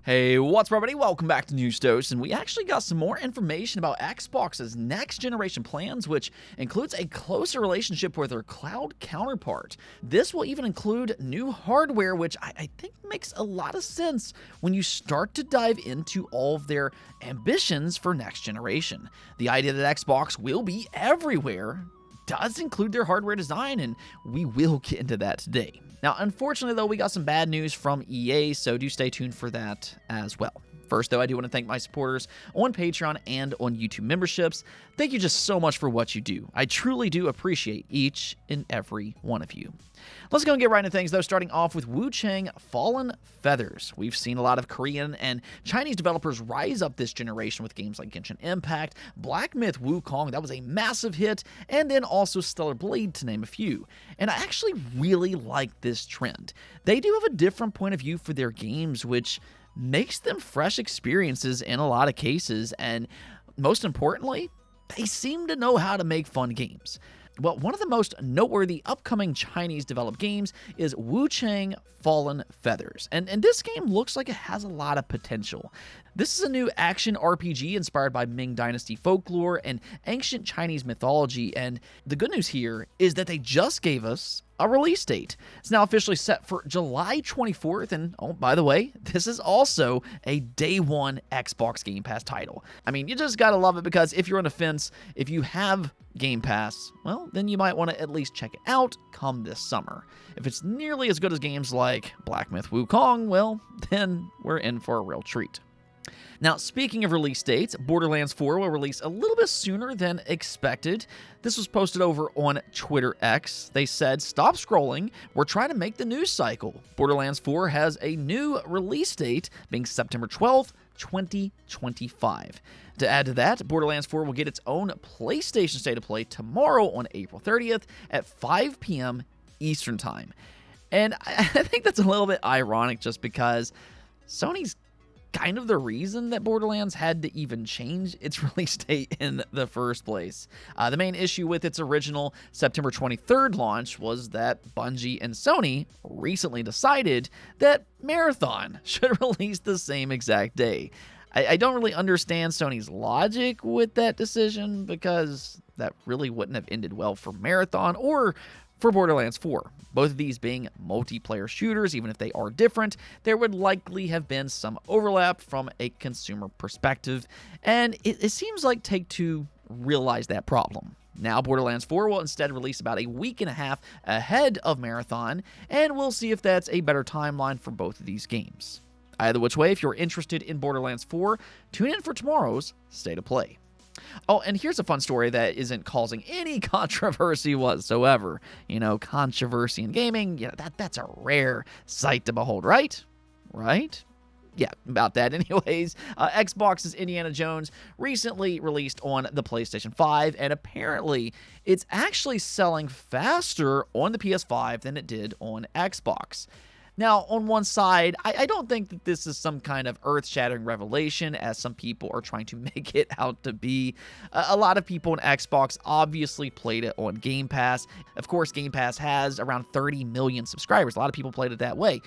Hey, what's up, everybody? Welcome back to News Dose, and we actually got some more information about Xbox's next-generation plans, which includes a closer relationship with their cloud counterpart. This will even include new hardware, which I think makes a lot of sense when you start to dive into all of their ambitions for next generation. The idea that Xbox will be everywhere does include their hardware design, and we will get into that today. Now, unfortunately, though, we got some bad news from EA, so do stay tuned for that as well. First, though, I do want to thank my supporters on Patreon and on YouTube memberships. Thank you just so much for what you do. I truly do appreciate each and every one of you. Let's go and get right into things, though, starting off with Wuchang Fallen Feathers. We've seen a lot of Korean and Chinese developers rise up this generation with games like Genshin Impact, Black Myth Wukong, that was a massive hit, and then also Stellar Blade, to name a few. And I actually really like this trend. They do have a different point of view for their games, which makes them fresh experiences in a lot of cases, and most importantly, they seem to know how to make fun games. Well, one of the most noteworthy upcoming Chinese-developed games is Wuchang Fallen Feathers, and this game looks like it has a lot of potential. This is a new action RPG inspired by Ming Dynasty folklore and ancient Chinese mythology, and the good news here is that they just gave us a release date. It's now officially set for July 24th, and oh, by the way, this is also a day one Xbox Game Pass title. I mean, you just gotta love it, because if you're on the fence, if you have Game Pass, well, then you might want to at least check it out come this summer. If it's nearly as good as games like Black Myth Wukong, well, then we're in for a real treat. Now, speaking of release dates, Borderlands 4 will release a little bit sooner than expected. This was posted over on Twitter X. They said, "Stop scrolling, we're trying to make the news cycle." Borderlands 4 has a new release date, being September 12th, 2025. To add to that, Borderlands 4 will get its own PlayStation State of Play tomorrow on April 30th at 5 p.m. Eastern Time. And I think that's a little bit ironic, just because Sony's kind of the reason that Borderlands had to even change its release date in the first place. The main issue with its original September 23rd launch was that Bungie and Sony recently decided that Marathon should release the same exact day. I don't really understand Sony's logic with that decision, because that really wouldn't have ended well for Marathon or for Borderlands 4. Both of these being multiplayer shooters, even if they are different, there would likely have been some overlap from a consumer perspective, and it seems like Take-Two realized that problem. Now, Borderlands 4 will instead release about a week and a half ahead of Marathon, and we'll see if that's a better timeline for both of these games. Either which way, if you're interested in Borderlands 4, tune in for tomorrow's State of Play. Oh, and here's a fun story that isn't causing any controversy whatsoever. You know, controversy in gaming, that's a rare sight to behold, right? Right? Yeah, about that anyways. Xbox's Indiana Jones recently released on the PlayStation 5, and apparently it's actually selling faster on the PS5 than it did on Xbox. Now, on one side, I don't think that this is some kind of earth-shattering revelation, as some people are trying to make it out to be. A lot of people on Xbox obviously played it on Game Pass. Of course, Game Pass has around 30 million subscribers. A lot of people played it that way.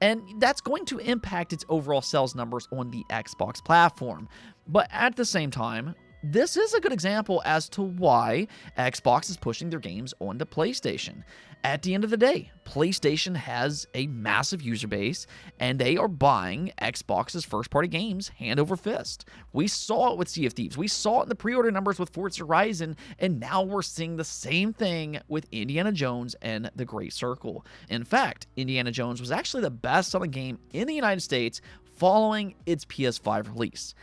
And that's going to impact its overall sales numbers on the Xbox platform. But at the same time, this is a good example as to why Xbox is pushing their games onto PlayStation. At the end of the day, PlayStation has a massive user base, and they are buying Xbox's first-party games hand over fist. We saw it with Sea of Thieves. We saw it in the pre-order numbers with Forza Horizon, and now we're seeing the same thing with Indiana Jones and The Great Circle. In fact, Indiana Jones was actually the best-selling game in the United States following its PS5 release.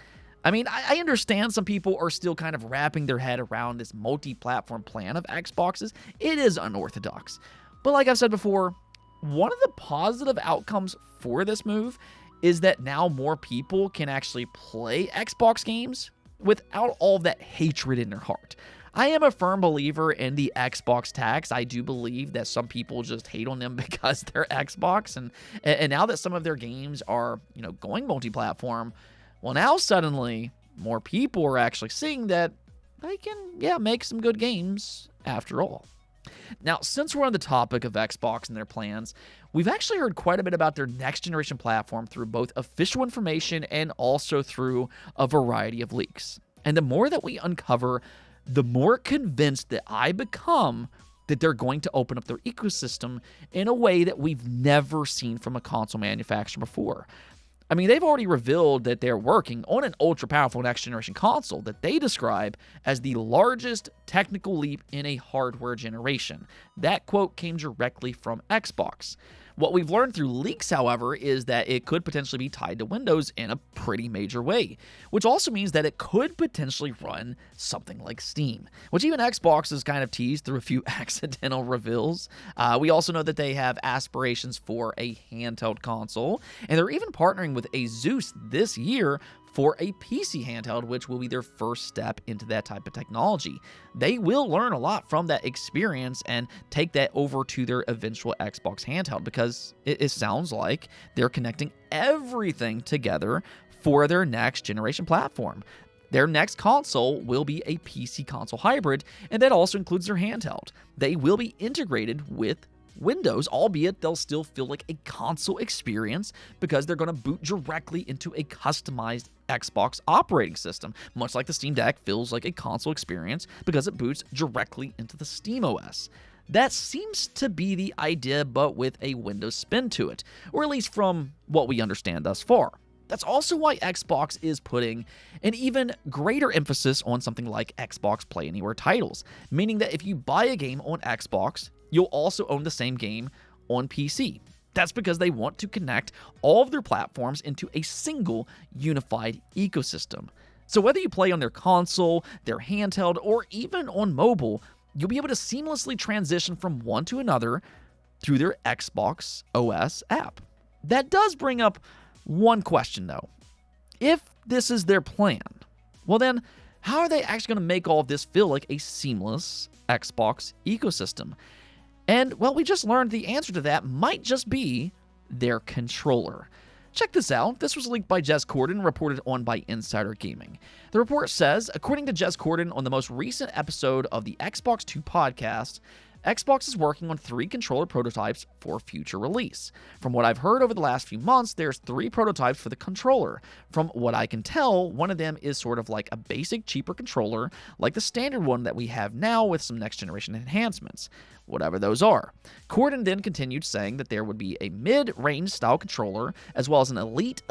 I mean, I understand some people are still kind of wrapping their head around this multi-platform plan of Xbox's. It is unorthodox. But like I've said before, one of the positive outcomes for this move is that now more people can actually play Xbox games without all that hatred in their heart. I am a firm believer in the Xbox tax. I do believe that some people just hate on them because they're Xbox, and now that some of their games are, going multi-platform, well, now suddenly more people are actually seeing that they can, make some good games after all. Now, since we're on the topic of Xbox and their plans, we've actually heard quite a bit about their next generation platform through both official information and also through a variety of leaks. And the more that we uncover, the more convinced that I become that they're going to open up their ecosystem in a way that we've never seen from a console manufacturer before. I mean, they've already revealed that they're working on an ultra-powerful next-generation console that they describe as the largest technical leap in a hardware generation. That quote came directly from Xbox. What we've learned through leaks, however, is that it could potentially be tied to Windows in a pretty major way, which also means that it could potentially run something like Steam, which even Xbox has kind of teased through a few accidental reveals. We also know that they have aspirations for a handheld console, and they're even partnering with Asus this year for a PC handheld, which will be their first step into that type of technology. They will learn a lot from that experience and take that over to their eventual Xbox handheld, because it sounds like they're connecting everything together for their next generation platform. Their next console will be a PC console hybrid, and that also includes their handheld. They will be integrated with Windows, albeit they'll still feel like a console experience because they're going to boot directly into a customized Xbox operating system, much like the Steam Deck feels like a console experience because it boots directly into the Steam OS. That seems to be the idea, but with a Windows spin to it, or at least from what we understand thus far. That's also why Xbox is putting an even greater emphasis on something like Xbox Play Anywhere titles, meaning that if you buy a game on Xbox, you'll also own the same game on PC. That's because they want to connect all of their platforms into a single unified ecosystem. So whether you play on their console, their handheld, or even on mobile, you'll be able to seamlessly transition from one to another through their Xbox OS app. That does bring up one question though. If this is their plan, well then, how are they actually going to make all of this feel like a seamless Xbox ecosystem? And, well, we just learned the answer to that might just be their controller. Check this out. This was leaked by Jez Corden, reported on by Insider Gaming. The report says, according to Jez Corden on the most recent episode of the Xbox 2 podcast, Xbox is working on 3 controller prototypes for future release. From what I've heard over the last few months, there's 3 prototypes for the controller. From what I can tell, one of them is sort of like a basic, cheaper controller, like the standard one that we have now with some next generation enhancements, whatever those are. Corden then continued saying that there would be a mid-range style controller, as well as an Elite,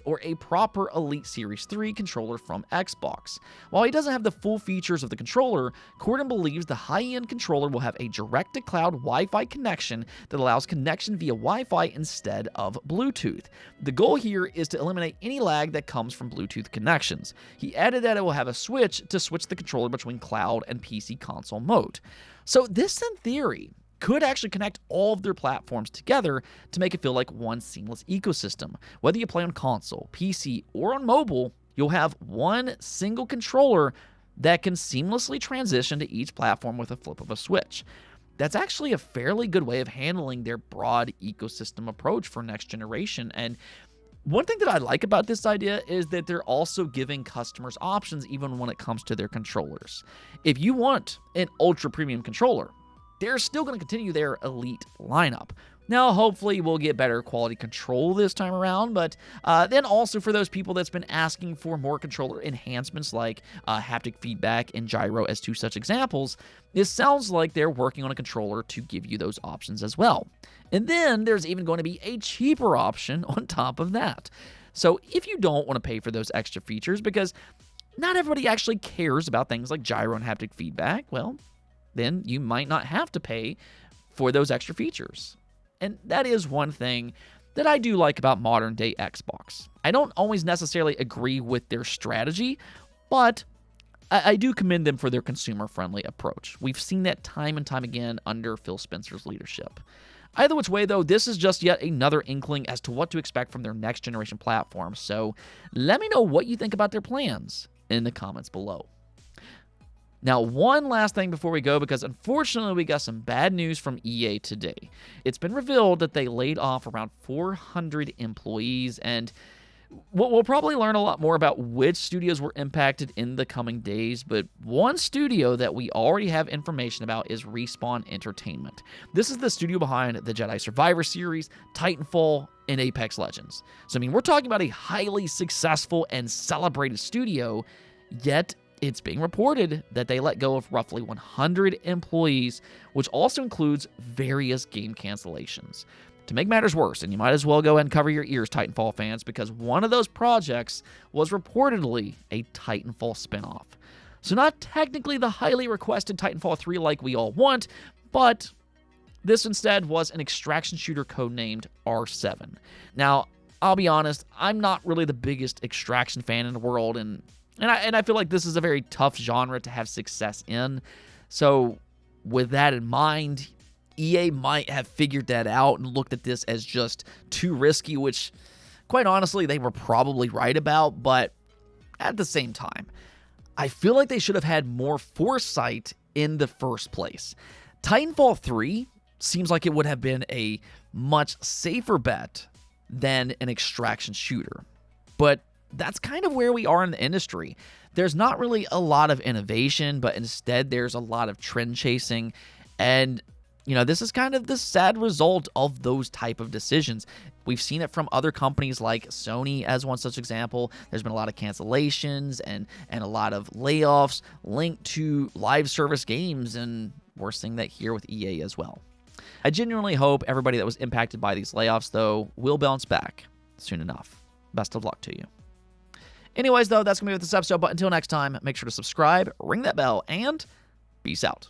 or a proper Elite Series 3 controller from Xbox. While he doesn't have the full features of the controller, Corden believes the high-end controller will have a direct-to-cloud Wi-Fi connection that allows connection via Wi-Fi instead of Bluetooth. The goal here is to eliminate any lag that comes from Bluetooth connections. He added that it will have a switch to switch the controller between cloud and PC console mode. So this, in theory, could actually connect all of their platforms together to make it feel like one seamless ecosystem. Whether you play on console, PC, or on mobile, you'll have one single controller that can seamlessly transition to each platform with a flip of a switch. That's actually a fairly good way of handling their broad ecosystem approach for next generation. And one thing that I like about this idea is that they're also giving customers options even when it comes to their controllers. If you want an ultra premium controller, they're still going to continue their Elite lineup. Now, hopefully, we'll get better quality control this time around, but then also for those people that's been asking for more controller enhancements like haptic feedback and gyro as 2 such examples, it sounds like they're working on a controller to give you those options as well. And then there's even going to be a cheaper option on top of that. So if you don't want to pay for those extra features, because not everybody actually cares about things like gyro and haptic feedback, well, then you might not have to pay for those extra features. And that is one thing that I do like about modern day Xbox. I don't always necessarily agree with their strategy, but I do commend them for their consumer-friendly approach. We've seen that time and time again under Phil Spencer's leadership. Either which way, though, this is just yet another inkling as to what to expect from their next-generation platform. So let me know what you think about their plans in the comments below. Now, one last thing before we go, because unfortunately we got some bad news from EA today. It's been revealed that they laid off around 400 employees, and We'll probably learn a lot more about which studios were impacted in the coming days, but one studio that we already have information about is Respawn Entertainment. This is the studio behind the Jedi Survivor series, Titanfall, and Apex Legends. So, I mean, we're talking about a highly successful and celebrated studio, yet it's being reported that they let go of roughly 100 employees, which also includes various game cancellations. To make matters worse, and you might as well go ahead and cover your ears, Titanfall fans, because one of those projects was reportedly a Titanfall spinoff. So not technically the highly requested Titanfall 3 like we all want, but this instead was an extraction shooter codenamed R7. Now, I'll be honest, I'm not really the biggest extraction fan in the world, and I feel like this is a very tough genre to have success in. So with that in mind, EA might have figured that out and looked at this as just too risky, which, quite honestly, they were probably right about. But at the same time, I feel like they should have had more foresight in the first place. Titanfall 3 seems like it would have been a much safer bet than an extraction shooter. But that's kind of where we are in the industry. There's not really a lot of innovation, but instead there's a lot of trend chasing. And this is kind of the sad result of those type of decisions. We've seen it from other companies like Sony as one such example. There's been a lot of cancellations and a lot of layoffs linked to live service games, and we're seeing that here with EA as well. I genuinely hope everybody that was impacted by these layoffs, though, will bounce back soon enough. Best of luck to you. Anyways, though, that's going to be it with this episode. But until next time, make sure to subscribe, ring that bell, and peace out.